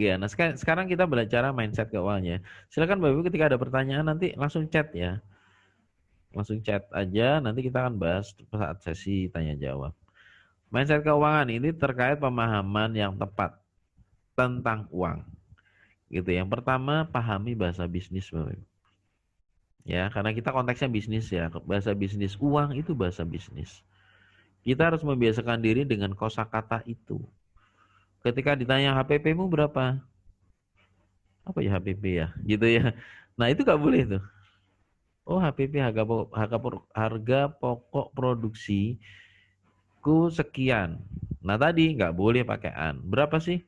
Ya, nah sekarang kita belajar mindset keuangannya. Silakan Bapak Ibu ketika ada pertanyaan nanti langsung chat ya. Langsung chat aja, nanti kita akan bahas saat sesi tanya jawab. Mindset keuangan ini terkait pemahaman yang tepat tentang uang. Gitu. Yang pertama, pahami bahasa bisnis, Bapak Ibu. Ya, karena kita konteksnya bisnis ya. Bahasa bisnis, uang itu bahasa bisnis. Kita harus membiasakan diri dengan kosakata itu. Ketika ditanya HPP-mu berapa? Apa ya HPP ya? Gitu ya. Nah, itu nggak boleh tuh. Oh, HPP harga pokok produksiku sekian. Nah, tadi nggak boleh pakai an. Berapa sih?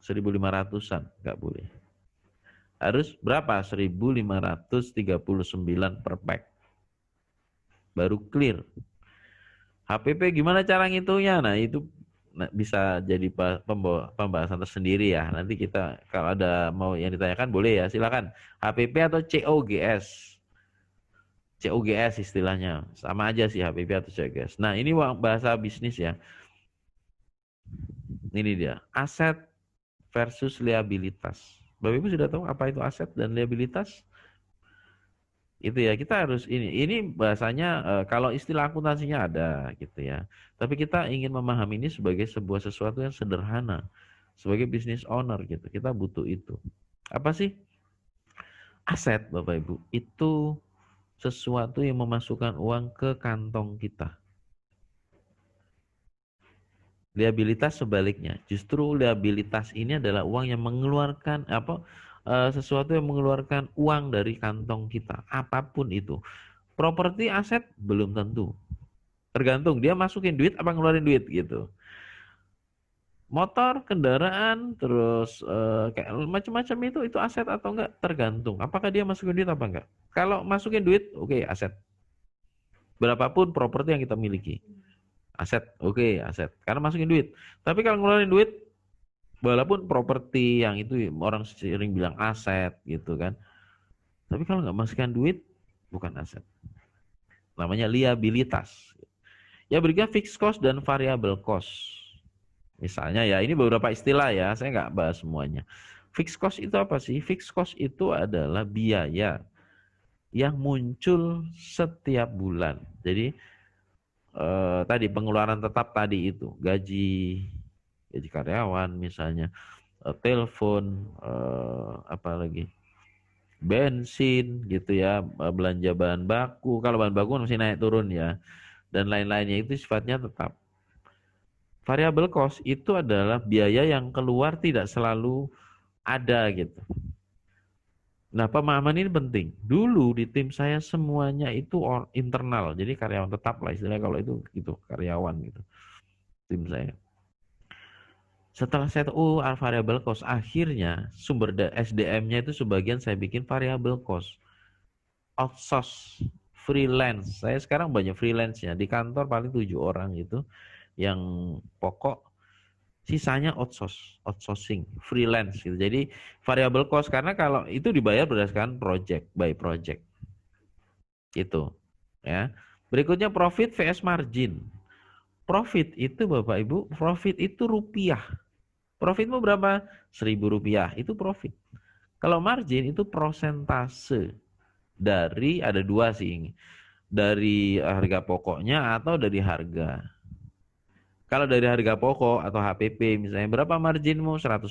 1.500-an, nggak boleh. Harus berapa? 1.539 per pack. Baru clear. HPP gimana cara ngitungnya? Nah, itu bisa jadi pembahasan tersendiri ya. Nanti kita kalau ada mau yang ditanyakan boleh ya, silakan. HPP atau COGS? COGS istilahnya. Sama aja sih HPP atau COGS. Nah, ini bahasa bisnis ya. Ini dia, aset versus liabilitas. Bapak Ibu sudah tahu apa itu aset dan liabilitas? Itu ya, kita harus ini bahasanya kalau istilah akuntansinya ada gitu ya. Tapi kita ingin memahami ini sebagai sebuah sesuatu yang sederhana. Sebagai business owner gitu, kita butuh itu. Apa sih aset Bapak Ibu? Itu sesuatu yang memasukkan uang ke kantong kita. Liabilitas sebaliknya. Justru liabilitas ini adalah uang yang mengeluarkan sesuatu yang mengeluarkan uang dari kantong kita, apapun itu. Properti aset belum tentu. Tergantung dia masukin duit apa ngeluarin duit gitu. Motor, kendaraan, terus kayak macam-macam itu aset atau enggak tergantung. Apakah dia masukin duit apa enggak? Kalau masukin duit, oke, aset. Berapapun properti yang kita miliki. Aset, oke, aset. Karena masukin duit. Tapi kalau ngeluarin duit, walaupun properti yang itu orang sering bilang aset gitu kan. Tapi kalau nggak masukkan duit, bukan aset. Namanya liabilitas. Ya berikutnya fixed cost dan variable cost. Misalnya ya, ini beberapa istilah ya, saya nggak bahas semuanya. Fixed cost itu apa sih? Fixed cost itu adalah biaya yang muncul setiap bulan. Jadi tadi pengeluaran tetap tadi itu, gaji karyawan misalnya, telepon, apa lagi? Bensin gitu ya, belanja bahan baku. Kalau bahan baku masih naik turun ya. Dan lain-lainnya itu sifatnya tetap. Variable cost itu adalah biaya yang keluar tidak selalu ada gitu. Nah, pemahaman ini penting. Dulu di tim saya semuanya itu internal. Jadi karyawan tetap lah istilahnya kalau itu gitu, karyawan gitu. Tim saya. Setelah saya tahu variable cost, akhirnya sumber SDM-nya itu sebagian saya bikin variable cost. Outsource, freelance. Saya sekarang banyak freelance-nya. Di kantor paling 7 orang gitu. Yang pokok sisanya outsourcing, freelance gitu. Jadi variable cost karena kalau itu dibayar berdasarkan project by project gitu ya. Berikutnya profit vs margin. Profit itu Bapak Ibu, profit itu rupiah. Profitmu berapa? Rp1.000 itu profit. Kalau margin itu prosentase dari ada dua sih, dari harga pokoknya atau dari harga. Kalau dari harga pokok atau HPP misalnya berapa marginmu? 100%.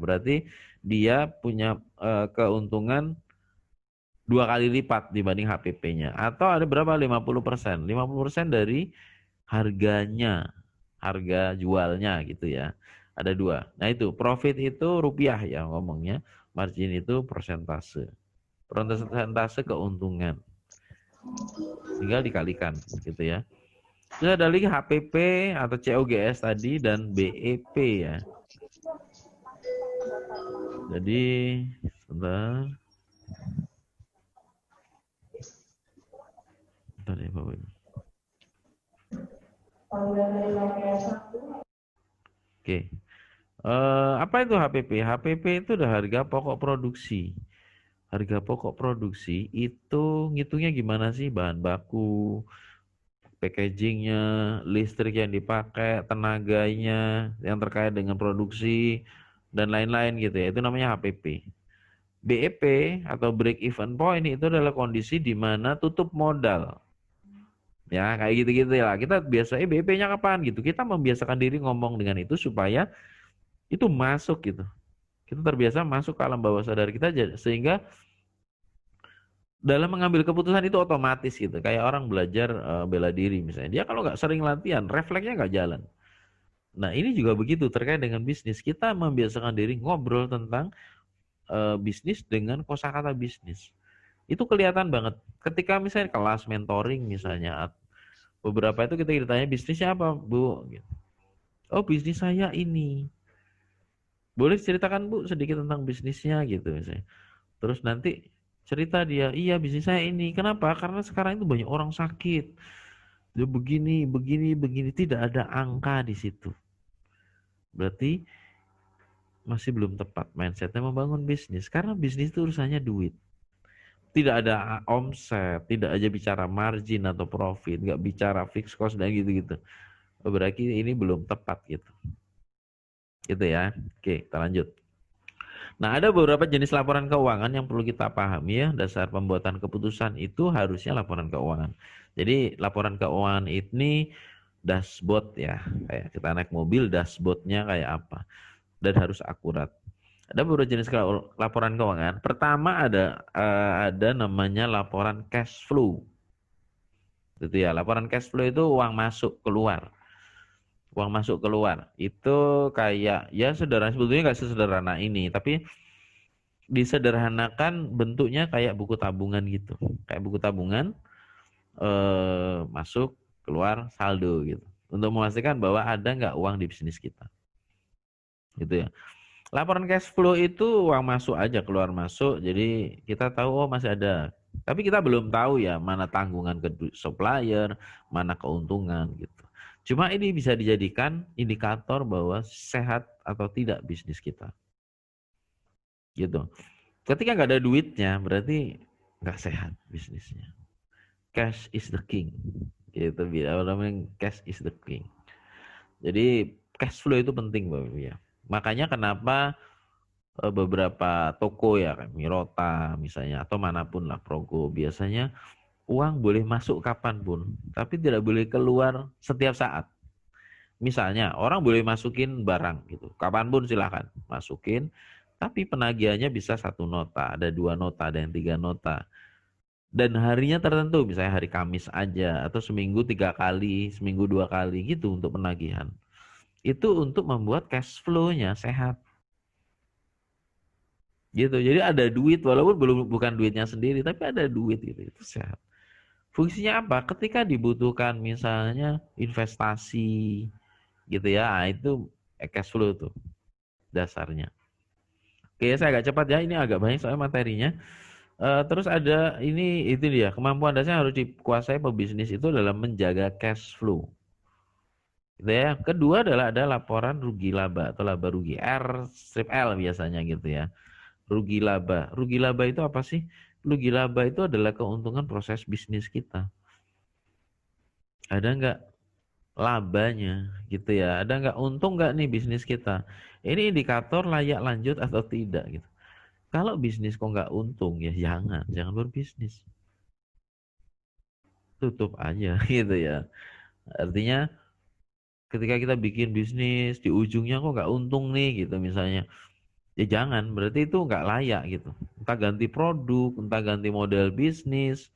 Berarti dia punya keuntungan 2 kali lipat dibanding HPP-nya. Atau ada berapa? 50%. 50% dari harganya, harga jualnya gitu ya. Ada dua. Nah itu profit itu rupiah ya ngomongnya. Margin itu persentase. Persentase keuntungan. Tinggal dikalikan gitu ya. Terus ada lagi HPP atau COGS tadi dan BEP ya. Jadi sebentar. Bentar ya Bapak Ibu. Oke. Apa itu HPP? HPP itu udah harga pokok produksi. Harga pokok produksi itu ngitungnya gimana sih? Bahan baku, packagingnya, listrik yang dipakai, tenaganya yang terkait dengan produksi, dan lain-lain gitu ya. Itu namanya HPP. BEP atau break even point itu adalah kondisi di mana tutup modal. Ya, kayak gitu-gitu ya. Kita biasanya BEP-nya kapan gitu. Kita membiasakan diri ngomong dengan itu supaya itu masuk gitu. Kita terbiasa masuk ke alam bawah sadar kita sehingga dalam mengambil keputusan itu otomatis gitu. Kayak orang belajar bela diri misalnya. Dia kalau nggak sering latihan, refleksnya nggak jalan. Nah, ini juga begitu terkait dengan bisnis. Kita membiasakan diri ngobrol tentang bisnis dengan kosakata bisnis. Itu kelihatan banget. Ketika misalnya kelas mentoring misalnya, beberapa itu kita ditanya bisnisnya apa, Bu? Gitu. Oh, bisnis saya ini. Boleh ceritakan Bu sedikit tentang bisnisnya gitu misalnya. Terus nanti cerita dia, iya bisnis saya ini. Kenapa? Karena sekarang itu banyak orang sakit. Dia begini, begini, begini. Tidak ada angka di situ. Berarti masih belum tepat mindsetnya membangun bisnis. Karena bisnis itu urusannya duit. Tidak ada omset, tidak aja bicara margin atau profit, nggak bicara fixed cost dan gitu-gitu. Berarti ini belum tepat gitu. Gitu ya. Oke, kita lanjut. Nah, ada beberapa jenis laporan keuangan yang perlu kita pahami ya. Dasar pembuatan keputusan itu harusnya laporan keuangan. Jadi, laporan keuangan ini dashboard ya. Kayak kita naik mobil, dashboardnya kayak apa. Dan harus akurat. Ada beberapa jenis laporan keuangan. Pertama ada namanya laporan cash flow. Gitu ya. Laporan cash flow itu uang masuk keluar. Uang masuk keluar. Itu kayak ya sederhana, sebetulnya nggak sesederhana ini, tapi disederhanakan bentuknya kayak buku tabungan gitu. Kayak buku tabungan masuk keluar saldo gitu. Untuk memastikan bahwa ada nggak uang di bisnis kita. Gitu ya. Laporan cash flow itu uang masuk aja keluar masuk. Jadi kita tahu oh masih ada. Tapi kita belum tahu ya mana tanggungan ke supplier, mana keuntungan gitu. Cuma ini bisa dijadikan indikator bahwa sehat atau tidak bisnis kita. Gitu. Ketika nggak ada duitnya berarti nggak sehat bisnisnya. Cash is the king. Gitu namanya cash is the king. Jadi cash flow itu penting Bapak Ibu ya. Makanya kenapa beberapa toko ya kayak Mirota misalnya atau manapun lah Progo biasanya uang boleh masuk kapanpun tapi tidak boleh keluar setiap saat. Misalnya orang boleh masukin barang gitu kapanpun silahkan masukin tapi penagihannya bisa 1 nota, ada 2 nota, ada yang 3 nota dan harinya tertentu misalnya hari Kamis aja atau seminggu 3 kali, seminggu 2 kali gitu untuk penagihan. Itu untuk membuat cash flow-nya sehat. Gitu. Jadi ada duit walaupun bukan duitnya sendiri tapi ada duit gitu. Itu sehat. Fungsinya apa? Ketika dibutuhkan misalnya investasi gitu ya. Nah, itu cash flow tuh dasarnya. Oke, saya agak cepat ya. Ini agak banyak soal materinya. Terus ada ini itu dia. Kemampuan dasar harus dikuasai pebisnis itu dalam menjaga cash flow. Gitu ya. Kedua adalah ada laporan rugi laba atau laba rugi R strip L biasanya gitu ya. Rugi laba. Rugi laba itu apa sih? Rugi laba itu adalah keuntungan proses bisnis kita. Ada nggak labanya gitu ya? Ada nggak untung nggak nih bisnis kita? Ini indikator layak lanjut atau tidak gitu. Kalau bisnis kok nggak untung ya jangan berbisnis. Tutup aja gitu ya. Artinya ketika kita bikin bisnis di ujungnya kok nggak untung nih gitu misalnya. Ya jangan, berarti itu nggak layak gitu. Entah ganti produk, entah ganti model bisnis,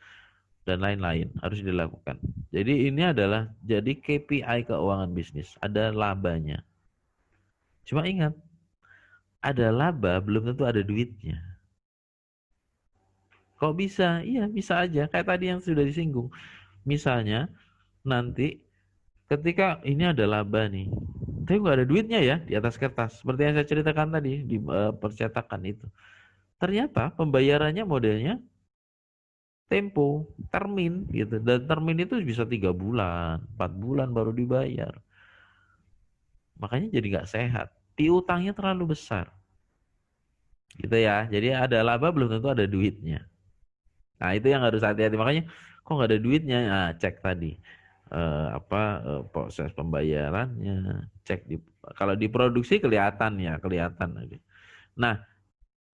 dan lain-lain harus dilakukan. Jadi ini adalah jadi KPI keuangan bisnis, ada labanya. Cuma ingat, ada laba belum tentu ada duitnya. Kok bisa? Iya bisa aja, kayak tadi yang sudah disinggung. Misalnya nanti ketika ini ada laba nih, tapi nggak ada duitnya ya di atas kertas. Seperti yang saya ceritakan tadi di percetakan itu. Ternyata pembayarannya modelnya tempo, termin gitu. Dan termin itu bisa 3 bulan, 4 bulan baru dibayar. Makanya jadi nggak sehat. Piutangnya terlalu besar. Gitu ya. Jadi ada laba belum tentu ada duitnya. Nah itu yang harus hati-hati. Makanya kok nggak ada duitnya? Nah, cek tadi proses pembayarannya, cek di Kalau diproduksi kelihatan ya, kelihatan. Nah,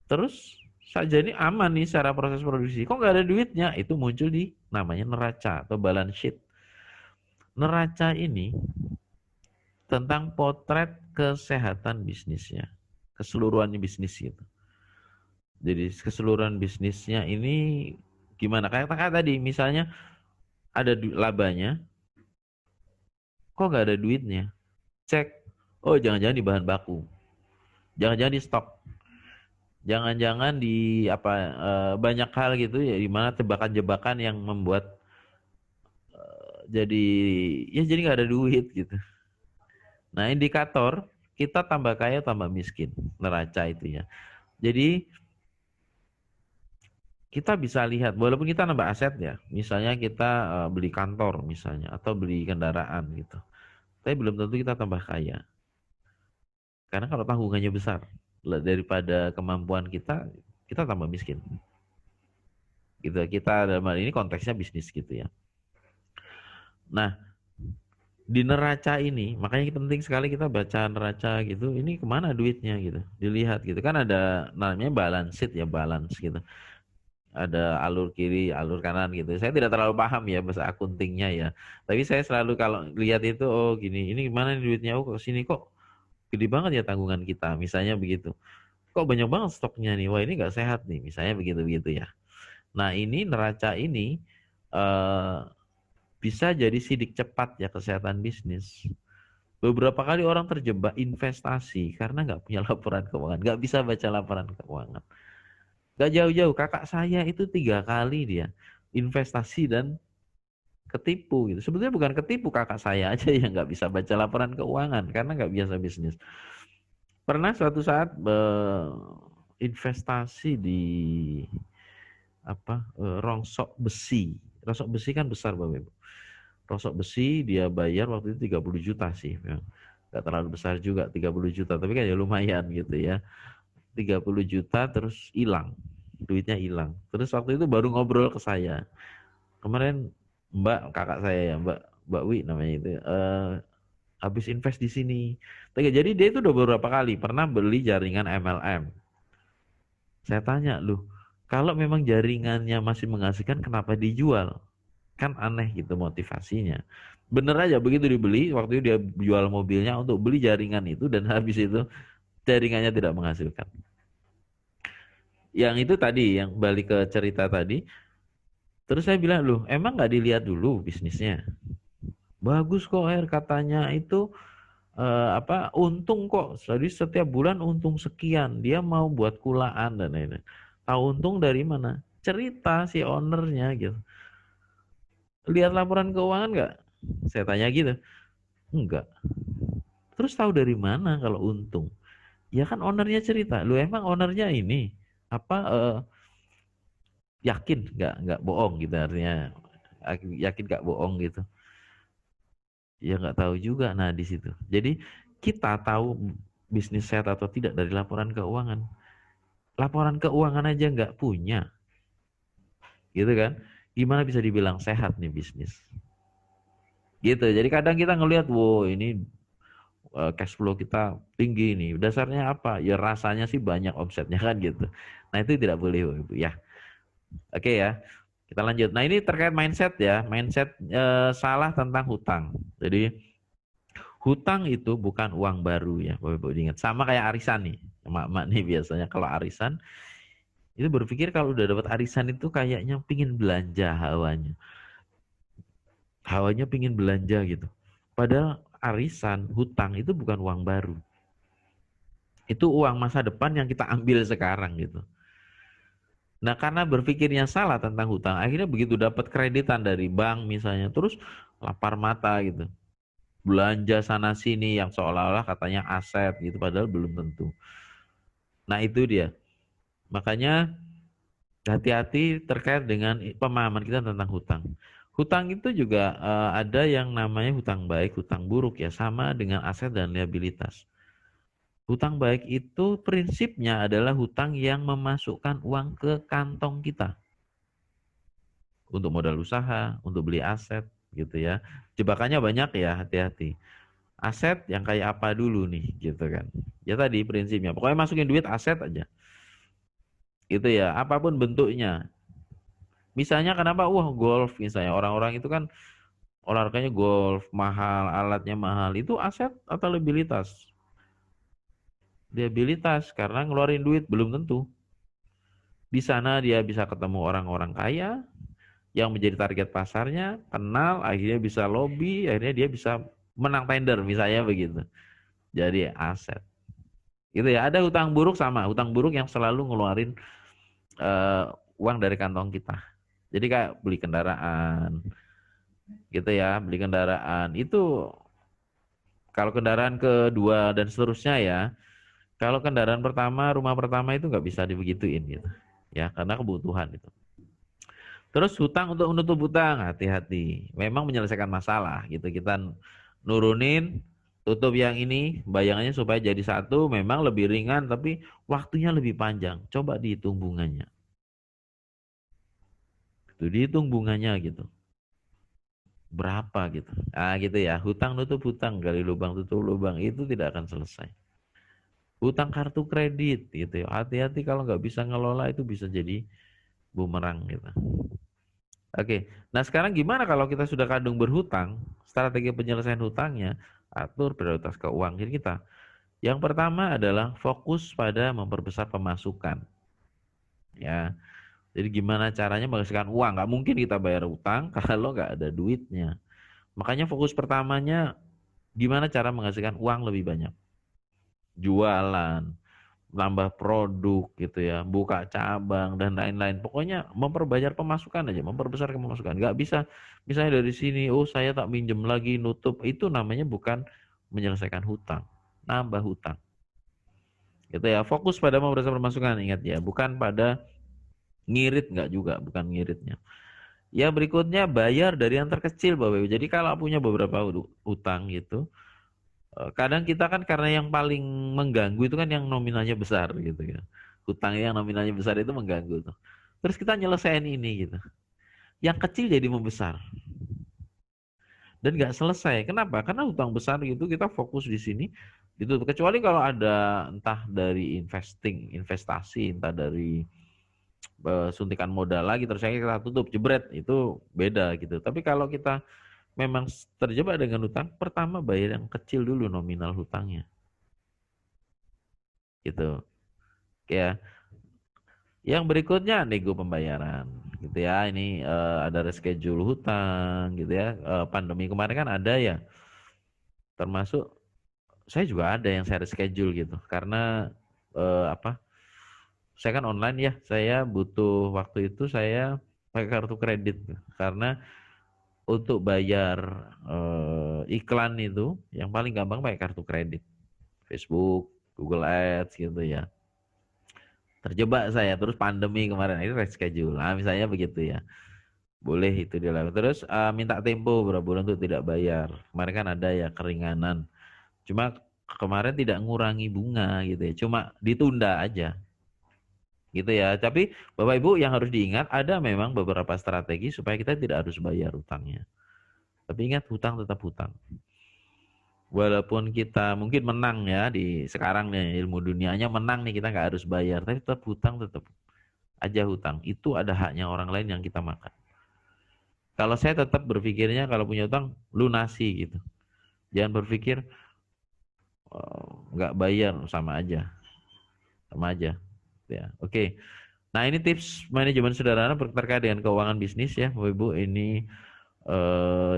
terus saja ini aman nih secara proses produksi. Kok nggak ada duitnya? Itu muncul di namanya neraca atau balance sheet. Neraca ini tentang potret kesehatan bisnisnya, keseluruhan bisnis gitu. Jadi keseluruhan bisnisnya ini gimana? Kayak tadi misalnya ada labanya, kok nggak ada duitnya? Cek, oh jangan-jangan di bahan baku, jangan-jangan di stok, jangan-jangan di apa banyak hal gitu ya, di mana tebakan-jebakan yang membuat jadi ya jadi nggak ada duit gitu. Nah indikator kita tambah kaya tambah miskin, neraca itu ya. Jadi kita bisa lihat walaupun kita nambah aset ya, misalnya kita beli kantor misalnya atau beli kendaraan gitu, tapi belum tentu kita tambah kaya. Karena kalau tanggungannya besar daripada kemampuan kita, kita tambah miskin. Gitu. Kita dalam hal ini konteksnya bisnis gitu ya. Nah, di neraca ini, makanya penting sekali kita baca neraca gitu, ini kemana duitnya gitu, dilihat gitu. Kan ada namanya balance sheet ya, balance gitu. Ada alur kiri, alur kanan gitu. Saya tidak terlalu paham ya bahasa akuntingnya ya. Tapi saya selalu kalau lihat itu, oh gini, ini gimana nih duitnya, oh ke sini kok gede banget ya tanggungan kita, misalnya begitu. Kok banyak banget stoknya nih, wah ini nggak sehat nih, misalnya begitu-begitu ya. Nah ini neraca ini eh, bisa jadi sidik cepat ya kesehatan bisnis. Beberapa kali orang terjebak investasi karena nggak punya laporan keuangan, nggak bisa baca laporan keuangan. Nggak jauh-jauh, kakak saya itu 3 kali dia investasi dan ketipu gitu. Sebetulnya bukan ketipu, kakak saya aja yang nggak bisa baca laporan keuangan karena nggak biasa bisnis. Pernah suatu saat investasi di apa rongsok besi. Rongsok besi kan besar Bapak Ibu. Rongsok besi dia bayar waktu itu 30 juta sih. Ya. Gak terlalu besar juga 30 juta, tapi kan ya lumayan gitu ya. 30 juta terus hilang. Duitnya hilang. Terus waktu itu baru ngobrol ke saya. Kemarin Mbak, kakak saya ya, Mbak Wi namanya itu. Habis invest di sini. Jadi dia itu udah beberapa kali pernah beli jaringan MLM. Saya tanya, loh, kalau memang jaringannya masih menghasilkan, kenapa dijual? Kan aneh gitu motivasinya. Bener aja begitu dibeli, waktu itu dia jual mobilnya untuk beli jaringan itu dan habis itu jaringannya tidak menghasilkan. Yang itu tadi, yang balik ke cerita tadi, terus saya bilang, loh, emang nggak dilihat dulu bisnisnya? Bagus kok, katanya itu apa untung kok. Jadi setiap bulan untung sekian. Dia mau buat kulaan dan lain-lain. Tahu untung dari mana? Cerita si ownernya gitu. Lihat laporan keuangan nggak? Saya tanya gitu. Enggak. Terus tahu dari mana kalau untung? Ya kan ownernya cerita. Lu emang ownernya ini apa yakin nggak bohong gitu artinya yakin nggak bohong gitu. Ya nggak tahu juga. Nah di situ. Jadi kita tahu bisnis sehat atau tidak dari laporan keuangan. Laporan keuangan aja nggak punya, gitu kan? Gimana bisa dibilang sehat nih bisnis? Gitu. Jadi kadang kita ngelihat, wow ini cash flow kita tinggi nih. Dasarnya apa? Ya rasanya sih banyak omsetnya kan gitu. Nah itu tidak boleh Ibu ya. Oke ya. Kita lanjut. Nah ini terkait mindset ya. Mindset salah tentang hutang. Jadi hutang itu bukan uang baru ya. Bapak Ibu ingat. Sama kayak arisan nih. Emak-emak nih biasanya kalau arisan itu berpikir kalau udah dapat arisan itu kayaknya pingin belanja hawanya. Hawanya pingin belanja gitu. Padahal arisan, hutang itu bukan uang baru. Itu uang masa depan yang kita ambil sekarang gitu. Nah karena berpikirnya salah tentang hutang, akhirnya begitu dapat kreditan dari bank misalnya, terus lapar mata gitu. Belanja sana sini yang seolah-olah katanya aset gitu, padahal belum tentu. Nah itu dia. Makanya hati-hati terkait dengan pemahaman kita tentang hutang. Hutang itu juga ada yang namanya hutang baik, hutang buruk ya, sama dengan aset dan liabilitas. Hutang baik itu prinsipnya adalah hutang yang memasukkan uang ke kantong kita. Untuk modal usaha, untuk beli aset gitu ya. Jebakannya banyak ya, hati-hati. Aset yang kayak apa dulu nih, gitu kan. Ya tadi prinsipnya, pokoknya masukin duit aset aja. Itu ya, apapun bentuknya. Misalnya kenapa, wah golf misalnya, orang-orang itu kan olahraganya golf, mahal, alatnya mahal. Itu aset atau liabilitas? Liabilitas, karena ngeluarin duit belum tentu. Di sana dia bisa ketemu orang-orang kaya, yang menjadi target pasarnya, kenal, akhirnya bisa lobby, akhirnya dia bisa menang tender, misalnya begitu. Jadi aset. Gitu ya. Ada hutang buruk sama, hutang buruk yang selalu ngeluarin eh, uang dari kantong kita. Jadi kayak beli kendaraan, gitu ya, beli kendaraan itu kalau kendaraan kedua dan seterusnya ya. Kalau kendaraan pertama, rumah pertama itu nggak bisa dibegituin gitu, ya karena kebutuhan itu. Terus hutang untuk menutup hutang, hati-hati. Memang menyelesaikan masalah gitu. Kita nurunin, tutup yang ini, bayangannya supaya jadi satu, memang lebih ringan, tapi waktunya lebih panjang. Coba dihitung bunganya. Itu dihitung bunganya gitu. Berapa gitu. Ah gitu ya, hutang nutup hutang, gali lubang tutup lubang, itu tidak akan selesai. Hutang kartu kredit gitu ya. Hati-hati kalau nggak bisa ngelola itu bisa jadi bumerang gitu. Oke, nah sekarang gimana kalau kita sudah kadung berhutang, strategi penyelesaian hutangnya, atur prioritas keuangan kita. Yang pertama adalah fokus pada memperbesar pemasukan. Ya, jadi gimana caranya menghasilkan uang? Nggak mungkin kita bayar hutang kalau nggak ada duitnya. Makanya fokus pertamanya gimana cara menghasilkan uang lebih banyak. Jualan, nambah produk gitu ya, buka cabang dan lain-lain. Pokoknya memperbanyak pemasukan aja, memperbesar pemasukan. Nggak bisa misalnya dari sini, oh saya tak minjem lagi, nutup. Itu namanya bukan menyelesaikan hutang, nambah hutang. Gitu ya, fokus pada memperbesar pemasukan, ingat ya, bukan pada ngirit, nggak juga, bukan ngiritnya. Ya berikutnya bayar dari yang terkecil Bapak Ibu. Jadi kalau punya beberapa hutang gitu, kadang kita kan karena yang paling mengganggu itu kan yang nominalnya besar gitu ya. Hutang yang nominalnya besar itu mengganggu tuh. Terus kita nyelesain ini gitu. Yang kecil jadi membesar dan nggak selesai. Kenapa? Karena hutang besar gitu kita fokus di sini itu. Kecuali kalau ada entah dari investasi, entah dari suntikan modal lagi terus akhirnya kita tutup jebret itu beda gitu. Tapi kalau kita memang terjebak dengan hutang, pertama bayar yang kecil dulu nominal hutangnya gitu. Ya, yang berikutnya nego pembayaran gitu ya. Ini ada reschedule hutang gitu ya. Pandemi kemarin kan ada ya. Termasuk saya juga ada yang saya reschedule gitu. Karena apa? Saya kan online ya. Saya butuh waktu itu saya pakai kartu kredit karena untuk bayar iklan itu yang paling gampang pakai kartu kredit. Facebook, Google Ads gitu ya. Terjebak saya terus pandemi kemarin itu reschedule. Nah, misalnya begitu ya. Boleh itu dilakukan. Terus minta tempo berapa bulan untuk tidak bayar. Kemarin kan ada ya keringanan. Cuma kemarin tidak ngurangi bunga gitu ya. Cuma ditunda aja. Gitu ya. Tapi Bapak Ibu yang harus diingat ada memang beberapa strategi supaya kita tidak harus bayar hutangnya. Tapi ingat hutang tetap hutang. Walaupun kita mungkin menang ya di sekarang nih ilmu dunianya menang nih kita nggak harus bayar. Tapi tetap hutang tetap aja hutang. Itu ada haknya orang lain yang kita makan. Kalau saya tetap berpikirnya kalau punya utang lunasi gitu. Jangan berpikir nggak bayar sama aja. Ya, oke. Nah ini tips manajemen sederhana terkait dengan keuangan bisnis ya, Bapak Ibu. Ini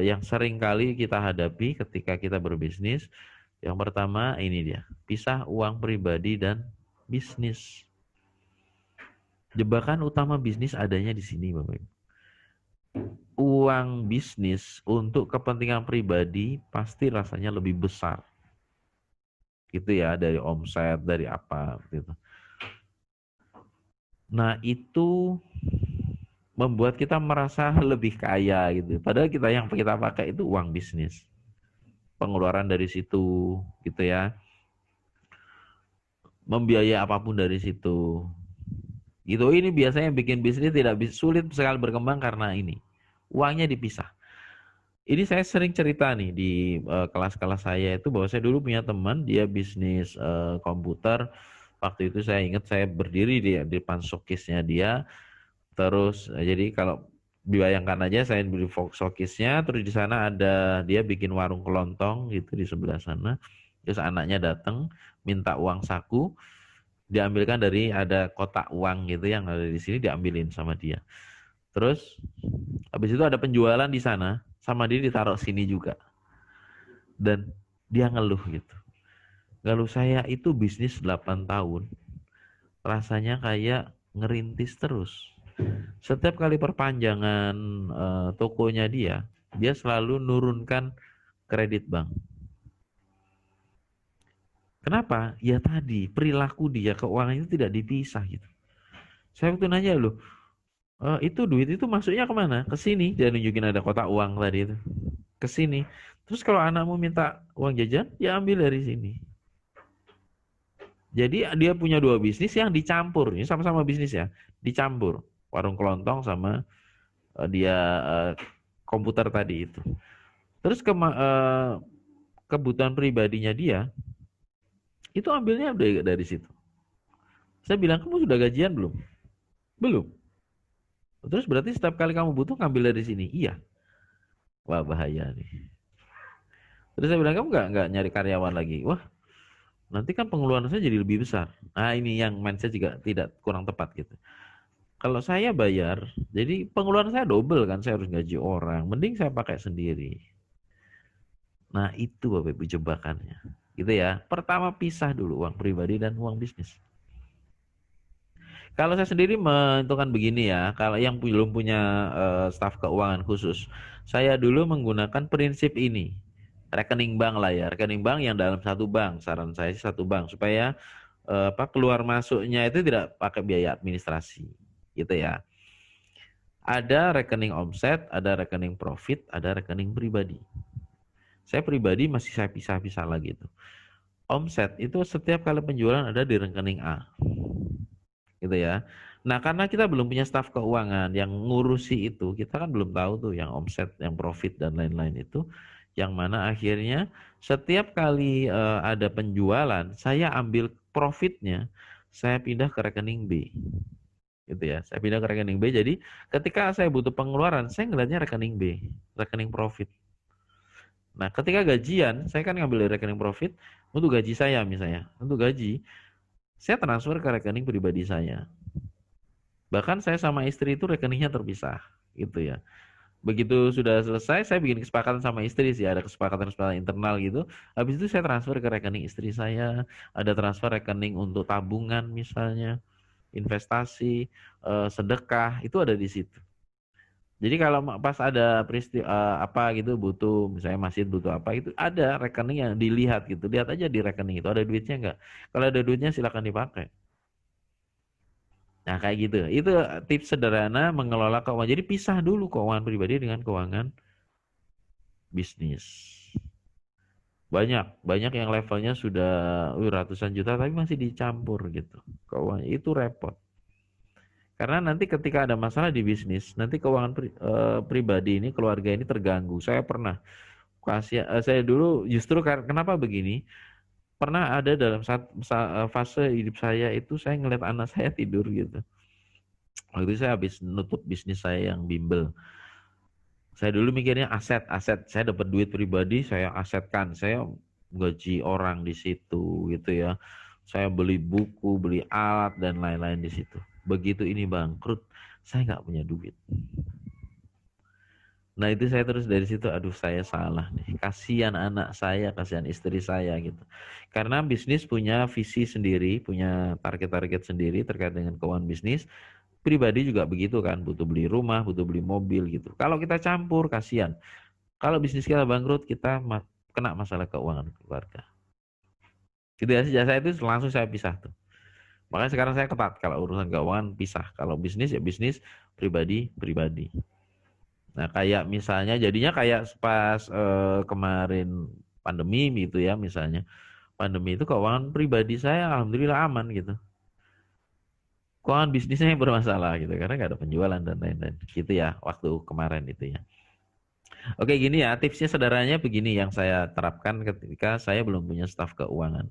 yang sering kali kita hadapi ketika kita berbisnis. Yang pertama ini dia, pisah uang pribadi dan bisnis. Jebakan utama bisnis adanya di sini, Bapak Ibu. Uang bisnis untuk kepentingan pribadi pasti rasanya lebih besar gitu ya dari omset dari apa gitu. Nah itu membuat kita merasa lebih kaya gitu. Padahal yang kita pakai itu uang bisnis, pengeluaran dari situ gitu ya, membiayai apapun dari situ. Gitu ini biasanya bikin bisnis tidak sulit sekali berkembang karena ini uangnya dipisah. Ini saya sering cerita nih di kelas-kelas saya itu bahwa saya dulu punya teman dia bisnis komputer. Waktu itu saya ingat saya berdiri di depan showcase-nya dia. Terus jadi kalau dibayangkan aja saya beli showcase-nya, terus di sana ada dia bikin warung kelontong gitu di sebelah sana. Terus anaknya datang minta uang saku, diambilkan dari ada kotak uang gitu yang ada di sini diambilin sama dia. Terus habis itu ada penjualan di sana, sama dia ditaruh sini juga. Dan dia ngeluh gitu. Ngeluh saya itu bisnis 8 tahun, rasanya kayak ngerintis terus. Setiap kali perpanjangan tokonya dia selalu nurunkan kredit bank. Kenapa? Ya tadi, perilaku dia, keuangan itu tidak dipisah gitu. Saya waktu nanya loh, itu duit itu masuknya kemana? Ke sini. Dia nunjukin ada kotak uang tadi itu. Ke sini. Terus kalau anakmu minta uang jajan, ya ambil dari sini. Jadi dia punya dua bisnis yang dicampur. Ini sama-sama bisnis ya. Dicampur. Warung kelontong sama dia komputer tadi itu. Terus kebutuhan pribadinya dia, itu ambilnya dari situ. Saya bilang, kamu sudah gajian belum? Belum. Terus berarti setiap kali kamu butuh ngambil dari sini? Iya. Wah bahaya nih. Terus saya bilang, kamu nggak nyari karyawan lagi? Wah, nanti kan pengeluaran saya jadi lebih besar. Nah ini yang mindset juga tidak kurang tepat gitu. Kalau saya bayar, jadi pengeluaran saya double kan, saya harus gaji orang. Mending saya pakai sendiri. Nah itu Bapak Ibu jebakannya. Gitu ya. Pertama pisah dulu uang pribadi dan uang bisnis. Kalau saya sendiri menentukan begini ya, kalau yang belum punya staf keuangan khusus, saya dulu menggunakan prinsip ini. Rekening bank lah ya, rekening bank yang dalam satu bank. Saran saya sih satu bank supaya keluar masuknya itu tidak pakai biaya administrasi. Gitu ya. Ada rekening omset, ada rekening profit, ada rekening pribadi. Saya pribadi masih saya pisah-pisah lagi itu. Omset itu setiap kali penjualan ada di rekening A. Gitu ya. Nah, karena kita belum punya staf keuangan yang ngurusi itu, kita kan belum tahu tuh yang omset, yang profit dan lain-lain itu, yang mana akhirnya setiap kali ada penjualan, saya ambil profitnya, saya pindah ke rekening B. Gitu ya. Saya pindah ke rekening B. Jadi, ketika saya butuh pengeluaran, saya ngeliatnya rekening B, rekening profit. Nah, ketika gajian, saya kan ngambil dari rekening profit untuk gaji saya misalnya. Untuk gaji, saya transfer ke rekening pribadi saya. Bahkan saya sama istri itu rekeningnya terpisah, gitu ya. Begitu sudah selesai, saya bikin kesepakatan sama istri sih, ada kesepakatan-kesepakatan internal gitu. Habis itu saya transfer ke rekening istri saya, ada transfer rekening untuk tabungan misalnya, investasi, sedekah, itu ada di situ. Jadi kalau pas ada peristiwa apa gitu butuh, misalnya masjid butuh apa itu ada rekening yang dilihat gitu. Lihat aja di rekening itu ada duitnya enggak. Kalau ada duitnya silakan dipakai. Nah, kayak gitu. Itu tips sederhana mengelola keuangan. Jadi pisah dulu keuangan pribadi dengan keuangan bisnis. Banyak yang levelnya sudah ratusan juta tapi masih dicampur gitu. Keuangan itu repot. Karena nanti ketika ada masalah di bisnis, nanti keuangan pribadi ini, keluarga ini terganggu. Saya pernah saya dulu justru kenapa begini? Pernah ada dalam fase hidup saya itu saya ngeliat anak saya tidur gitu. Waktu itu saya habis nutup bisnis saya yang bimbel. Saya dulu mikirnya aset. Saya dapat duit pribadi, saya asetkan. Saya gaji orang di situ gitu ya. Saya beli buku, beli alat dan lain-lain di situ. Begitu ini bangkrut, saya nggak punya duit. Nah itu saya terus dari situ, aduh saya salah nih. Kasihan anak saya, kasihan istri saya gitu. Karena bisnis punya visi sendiri, punya target-target sendiri terkait dengan keuangan bisnis. Pribadi juga begitu kan, butuh beli rumah, butuh beli mobil gitu. Kalau kita campur, kasihan. Kalau bisnis kita bangkrut, kita kena masalah keuangan keluarga. Gitu ya, sejak saya itu langsung saya pisah tuh. Makanya sekarang saya ketat, kalau urusan keuangan pisah. Kalau bisnis ya bisnis, pribadi, pribadi. Nah kayak misalnya, jadinya kayak pas kemarin pandemi gitu ya misalnya. Pandemi itu keuangan pribadi saya alhamdulillah aman gitu. Keuangan bisnisnya yang bermasalah gitu, karena nggak ada penjualan dan lain-lain. Gitu ya, waktu kemarin itu ya. Oke, gini ya, tipsnya sederhananya begini yang saya terapkan ketika saya belum punya staf keuangan.